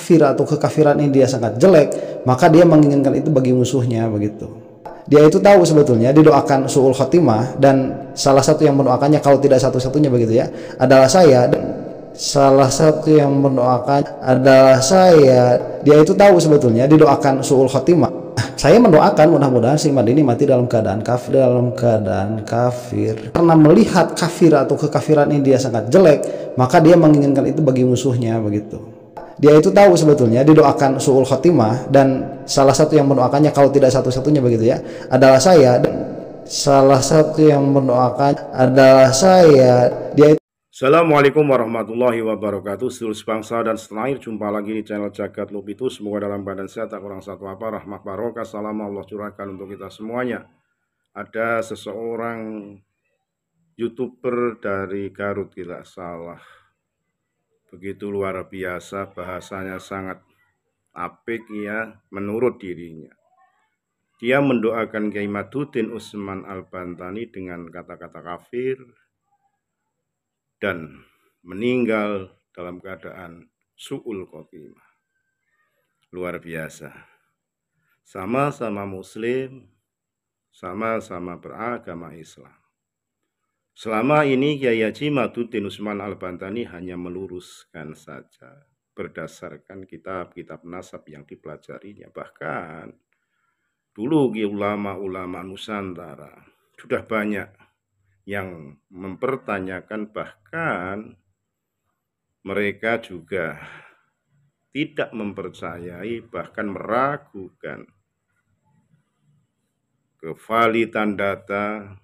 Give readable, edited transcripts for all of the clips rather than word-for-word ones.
kafir atau kekafiran ini dia sangat jelek, maka dia menginginkan itu bagi musuhnya begitu. Dia itu tahu sebetulnya didoakan su'ul khotimah, dan salah satu yang mendoakannya, kalau tidak satu-satunya begitu ya, adalah saya. Dan salah satu yang mendoakan adalah saya. Dia itu tahu sebetulnya didoakan su'ul khotimah. Saya mendoakan mudah-mudahan si Imad ini mati dalam keadaan kafir, karena melihat kafir atau kekafiran ini dia sangat jelek, maka dia menginginkan itu bagi musuhnya begitu. Dia itu tahu sebetulnya didoakan su'ul khotimah, dan salah satu yang mendoakannya, kalau tidak satu-satunya begitu ya, adalah saya. Dan salah satu yang mendoakan adalah saya. Dia itu Assalamualaikum warahmatullahi wabarakatuh. Seluruh bangsa dan setanah air, jumpa lagi di channel Jagat Lub itu. Semoga dalam badan sehat, tak kurang satu apa, rahmat barokah, salam Allah curahkan untuk kita semuanya. Ada seseorang YouTuber dari Garut, tidak salah, begitu luar biasa, bahasanya sangat apik ya, menurut dirinya. Dia mendoakan Kiai Maduddin Usman Al-Bantani dengan kata-kata kafir dan meninggal dalam keadaan su'ul khotimah. Luar biasa. Sama-sama muslim, sama-sama beragama Islam. Selama ini Kiai Haji Maduddin Usman Al-Bantani hanya meluruskan saja berdasarkan kitab-kitab nasab yang dipelajarinya. Bahkan dulu ulama-ulama Nusantara sudah banyak yang mempertanyakan, bahkan mereka juga tidak mempercayai, bahkan meragukan kevalidan data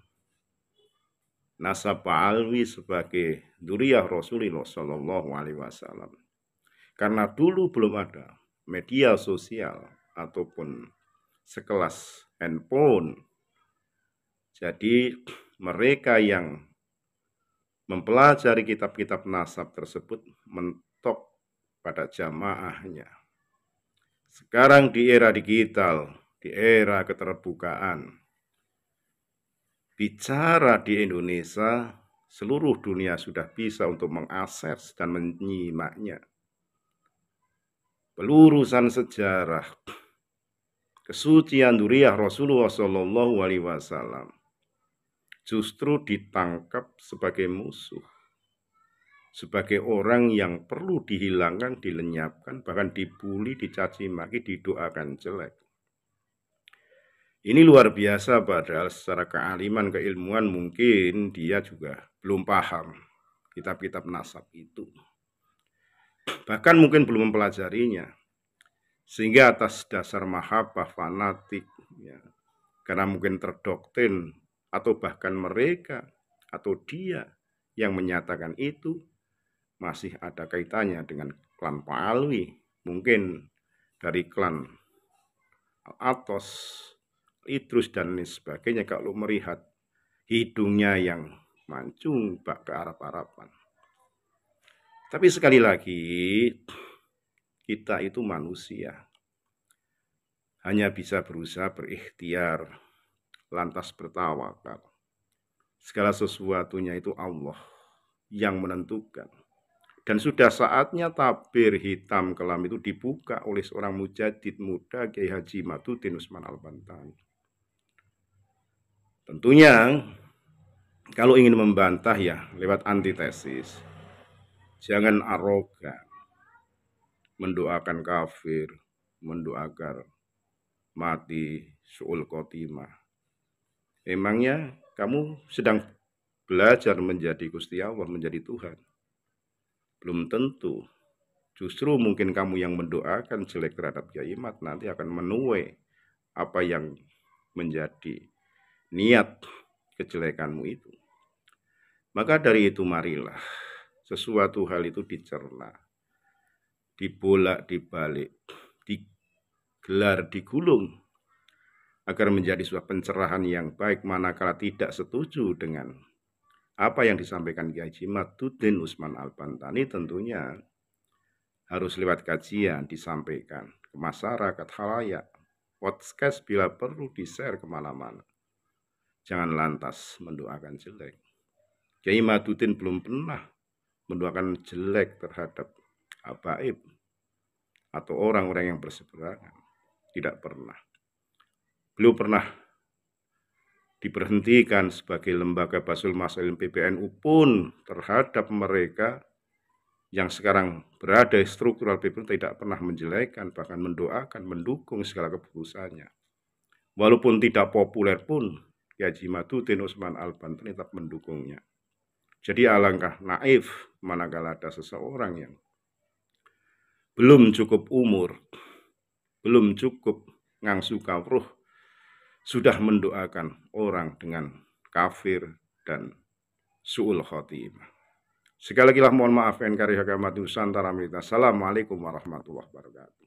nasab Alwi sebagai dzurriyyah Rasulullah Shallallahu Alaihi Wasallam. Karena dulu belum ada media sosial ataupun sekelas handphone. Jadi mereka yang mempelajari kitab-kitab nasab tersebut mentok pada jamaahnya. Sekarang di era digital, di era keterbukaan, bicara di Indonesia, seluruh dunia sudah bisa untuk mengakses dan menyimaknya. Pelurusan sejarah kesucian dzurriyyah Rasulullah Shallallahu Alaihi Wasallam justru ditangkap sebagai musuh, sebagai orang yang perlu dihilangkan, dilenyapkan, bahkan dibully, dicaci maki, didoakan jelek. Ini luar biasa, padahal secara kealiman, keilmuan mungkin dia juga belum paham kitab-kitab nasab itu. Bahkan mungkin belum mempelajarinya. Sehingga atas dasar mahabbah fanatik, ya, karena mungkin terdoktrin, atau bahkan mereka atau dia yang menyatakan itu masih ada kaitannya dengan klan Alwi, mungkin dari klan Al-Atos, Idrus dan lain sebagainya, kalau melihat hidungnya yang mancung bak ke Arab-Araban. Tapi sekali lagi, kita itu manusia, hanya bisa berusaha berikhtiar, lantas bertawakal. Segala sesuatunya itu Allah yang menentukan. Dan sudah saatnya tabir hitam kelam itu dibuka oleh seorang mujadid muda, Kiai Haji Maduddin Usman Al-Bantani. Tentunya kalau ingin membantah ya lewat antitesis. Jangan arogan, mendoakan kafir, mendoakan mati su'ul khotimah. Emangnya kamu sedang belajar menjadi Gusti Allah, menjadi Tuhan? Belum tentu. Justru mungkin kamu yang mendoakan jelek terhadap Kiai Mat nanti akan menuai apa yang menjadi niat kejelekanmu itu. Maka dari itu marilah sesuatu hal itu dicerna, dibolak-dibalik, digelar, digulung, agar menjadi sebuah pencerahan yang baik manakala tidak setuju dengan apa yang disampaikan Kiai Haji Maduddin Usman Al-Bantani. Tentunya harus lewat kajian disampaikan ke masyarakat khalayak, podcast bila perlu di-share kemana-mana. Jangan lantas mendoakan jelek. Kiai Maduddin belum pernah mendoakan jelek terhadap habaib, atau orang-orang yang berseberangan. Tidak pernah. Beliau pernah diberhentikan sebagai lembaga Basul Masail PBNU pun terhadap mereka yang sekarang berada di struktural PBNU tidak pernah menjelekkan, bahkan mendoakan, mendukung segala keputusannya. Walaupun tidak populer pun, Kiai Haji Maduddin Utsman Al-Banten tetap mendukungnya. Jadi alangkah naif manakala ada seseorang yang belum cukup umur, belum cukup ngangsu kawruh, sudah mendoakan orang dengan kafir dan su'ul khotimah. Sekali lagi mohon maaf NKRI Hakamatul Nusantara. Assalamualaikum warahmatullahi wabarakatuh.